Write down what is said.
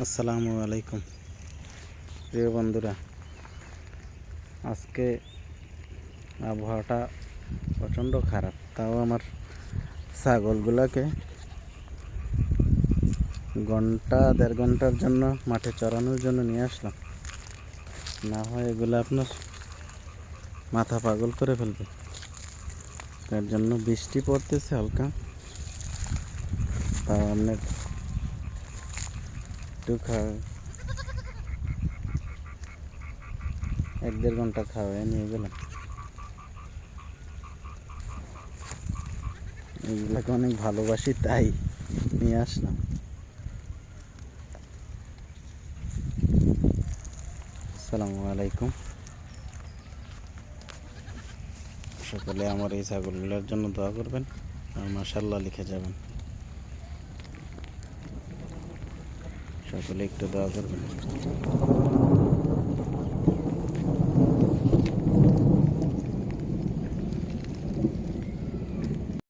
আসসালামু আলাইকুম প্রিয় বন্ধুরা। আজকে আবহাওয়াটা প্রচণ্ড খারাপ, তাও আমার ছাগলগুলোকে দেড় ঘন্টার জন্য মাঠে চরানোর জন্য নিয়ে আসলাম। না হয় এগুলো আপনার মাথা পাগল করে ফেলবে। তার জন্য বৃষ্টি পড়তেছে হালকা, তাও আপনার একটু এক দেড় ঘন্টা খাওয়াই নিয়ে গেলাম। এগুলোকে অনেক ভালোবাসি, তাই নিয়ে আসলাম। আসসালামু আলাইকুম। সকলে আমার এই ছাগলগুলোর জন্য দোয়া করবেন আর মাশাআল্লাহ লিখে যাবেন। সকলে একটু দোয়া করবেন।